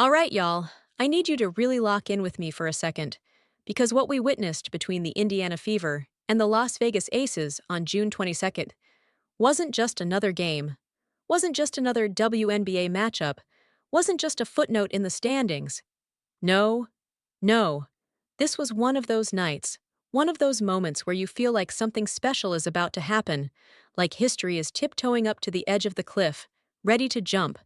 All right, y'all. I need you to really lock in with me for a second, because what we witnessed between the Indiana Fever and the Las Vegas Aces on June 22nd wasn't just another game, wasn't just another WNBA matchup, wasn't just a footnote in the standings. No, no. This was one of those nights, one of those moments where you feel like something special is about to happen, like history is tiptoeing up to the edge of the cliff, ready to jump,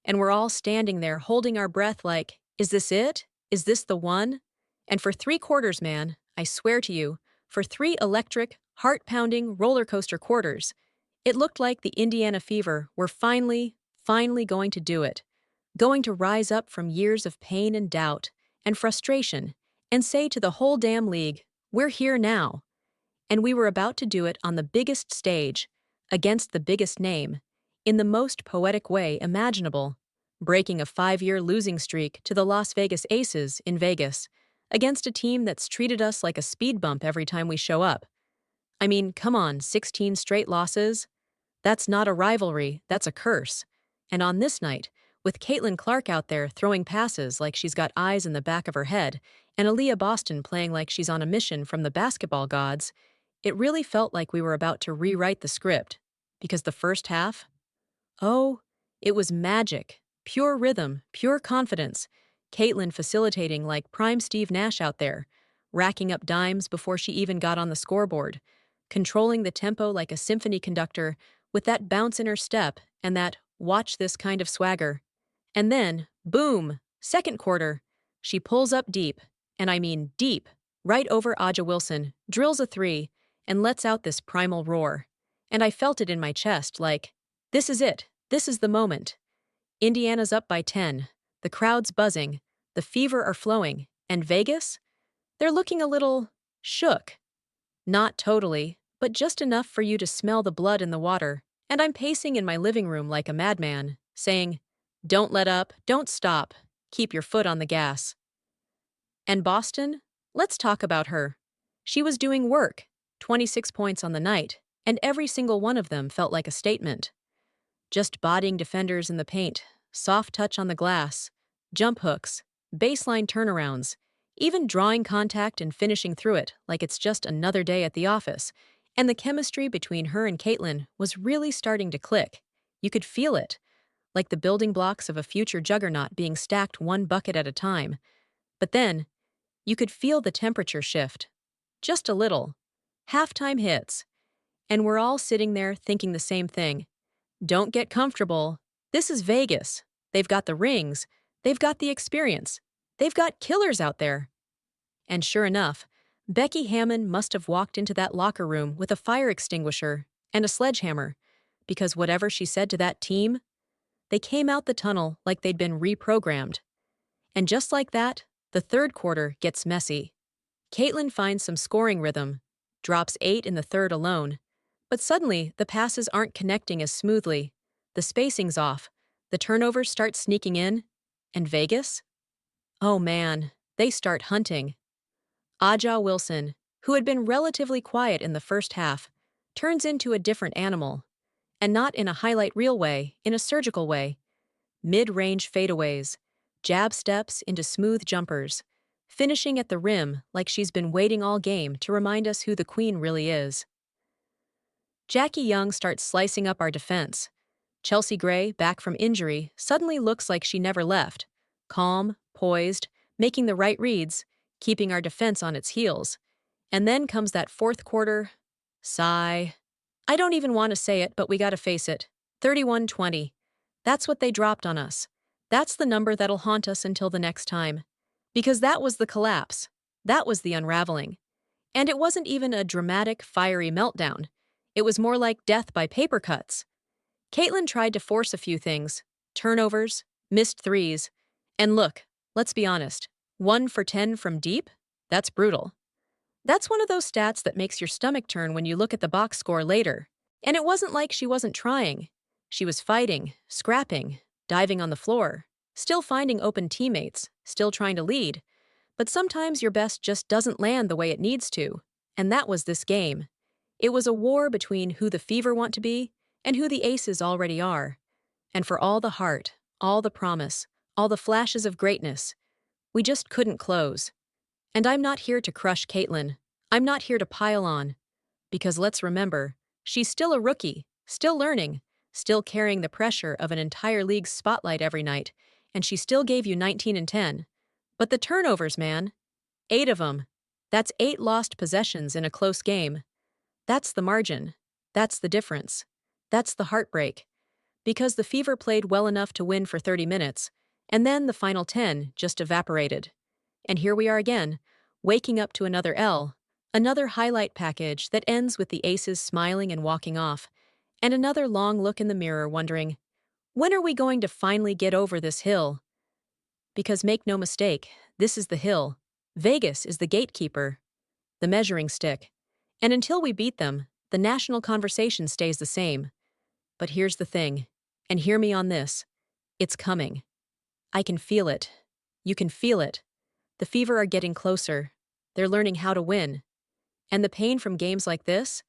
and we're all standing there holding our breath like, is this it? Is this the one? And for 3 quarters, man, I swear to you, for 3 electric, heart-pounding roller coaster quarters, it looked like the Indiana Fever were finally going to do it, going to rise up from years of pain and doubt and frustration and say to the whole damn league, we're here now. And we were about to do it on the biggest stage, against the biggest name, in the most poetic way imaginable, breaking a 5-year losing streak to the Las Vegas Aces in Vegas, against a team that's treated us like a speed bump every time we show up. I mean, come on, 16 straight losses? That's not a rivalry, that's a curse. And on this night, with Caitlin Clark out there throwing passes like she's got eyes in the back of her head, and Aaliyah Boston playing like she's on a mission from the basketball gods, it really felt like we were about to rewrite the script. Because the first half? Oh, it was magic. Pure rhythm, pure confidence. Caitlin facilitating like prime Steve Nash out there, racking up dimes before she even got on the scoreboard, controlling the tempo like a symphony conductor with that bounce in her step and that watch this kind of swagger. And then, boom, second quarter, she pulls up deep, and I mean deep, right over Aja Wilson, drills a three, and lets out this primal roar. And I felt it in my chest like, this is it, this is the moment. Indiana's up by 10, the crowd's buzzing, the Fever are flowing, and Vegas? They're looking a little shook. Not totally, but just enough for you to smell the blood in the water. And I'm pacing in my living room like a madman, saying, don't let up, don't stop, keep your foot on the gas. And Boston? Let's talk about her. She was doing work, 26 points on the night, and every single one of them felt like a statement. Just bodying defenders in the paint, soft touch on the glass, jump hooks, baseline turnarounds, even drawing contact and finishing through it like it's just another day at the office. And the chemistry between her and Caitlin was really starting to click. You could feel it, like the building blocks of a future juggernaut being stacked one bucket at a time. But then, you could feel the temperature shift. Just a little. Halftime hits. And we're all sitting there thinking the same thing. Don't get comfortable. This is Vegas. They've got the rings. They've got the experience. They've got killers out there. And sure enough, Becky Hammon must have walked into that locker room with a fire extinguisher and a sledgehammer, because whatever she said to that team, they came out the tunnel like they'd been reprogrammed. And just like that, the third quarter gets messy. Caitlin finds some scoring rhythm, drops 8 in the third alone, but suddenly the passes aren't connecting as smoothly, the spacing's off, the turnovers start sneaking in, and Vegas? Oh man, they start hunting. Aja Wilson, who had been relatively quiet in the first half, turns into a different animal. And not in a highlight reel way, in a surgical way. Mid-range fadeaways, jab steps into smooth jumpers, finishing at the rim like she's been waiting all game to remind us who the queen really is. Jackie Young starts slicing up our defense. Chelsea Gray, back from injury, suddenly looks like she never left. Calm, poised, making the right reads, keeping our defense on its heels. And then comes that fourth quarter. Sigh. I don't even want to say it, but we gotta face it. 31-20. That's what they dropped on us. That's the number that'll haunt us until the next time. Because that was the collapse. That was the unraveling. And it wasn't even a dramatic, fiery meltdown. It was more like death by paper cuts. Caitlin tried to force a few things. Turnovers, missed threes. And look, let's be honest. 1 for 10 from deep? That's brutal. That's one of those stats that makes your stomach turn when you look at the box score later. And it wasn't like she wasn't trying. She was fighting, scrapping, diving on the floor, still finding open teammates, still trying to lead. But sometimes your best just doesn't land the way it needs to. And that was this game. It was a war between who the Fever want to be and who the Aces already are. And for all the heart, all the promise, all the flashes of greatness. We just couldn't close. And I'm not here to crush Caitlin. I'm not here to pile on. Because let's remember, she's still a rookie, still learning, still carrying the pressure of an entire league's spotlight every night, and she still gave you 19 and 10. But the turnovers, man, 8 of them. That's 8 lost possessions in a close game. That's the margin. That's the difference. That's the heartbreak. Because the Fever played well enough to win for 30 minutes, and then the final 10 just evaporated. And here we are again, waking up to another L, another highlight package that ends with the Aces smiling and walking off, and another long look in the mirror wondering, when are we going to finally get over this hill? Because make no mistake, this is the hill. Vegas is the gatekeeper, the measuring stick. And until we beat them, the national conversation stays the same. But here's the thing, and hear me on this. It's coming. I can feel it. You can feel it. The Fever are getting closer. They're learning how to win. And the pain from games like this?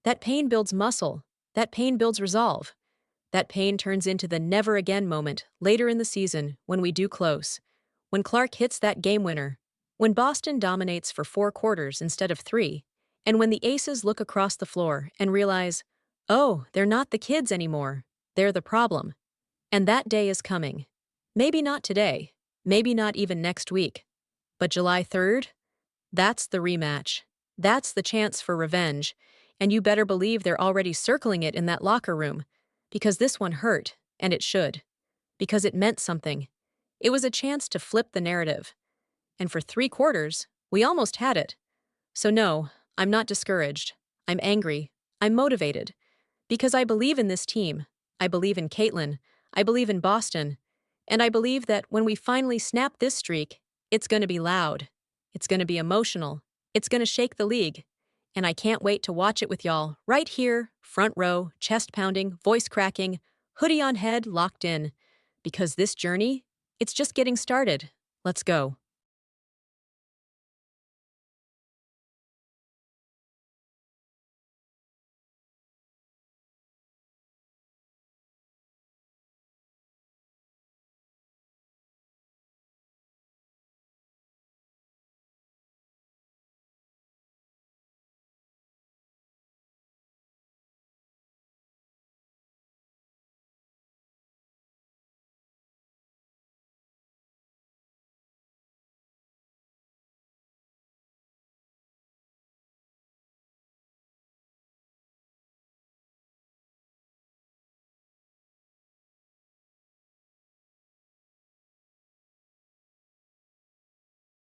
That pain builds muscle. That pain builds resolve. That pain turns into the never again moment later in the season when we do close. When Clark hits that game winner. When Boston dominates for 4 quarters instead of 3. And when the Aces look across the floor and realize, oh, they're not the kids anymore. They're the problem. And that day is coming. Maybe not today. Maybe not even next week. But July 3rd? That's the rematch. That's the chance for revenge. And you better believe they're already circling it in that locker room. Because this one hurt, and it should. Because it meant something. It was a chance to flip the narrative. And for 3 quarters, we almost had it. So no, I'm not discouraged. I'm angry. I'm motivated. Because I believe in this team. I believe in Caitlin. I believe in Boston. And I believe that when we finally snap this streak, it's going to be loud. It's going to be emotional. It's going to shake the league. And I can't wait to watch it with y'all, right here, front row, chest pounding, voice cracking, hoodie on head, locked in. Because this journey, it's just getting started. Let's go.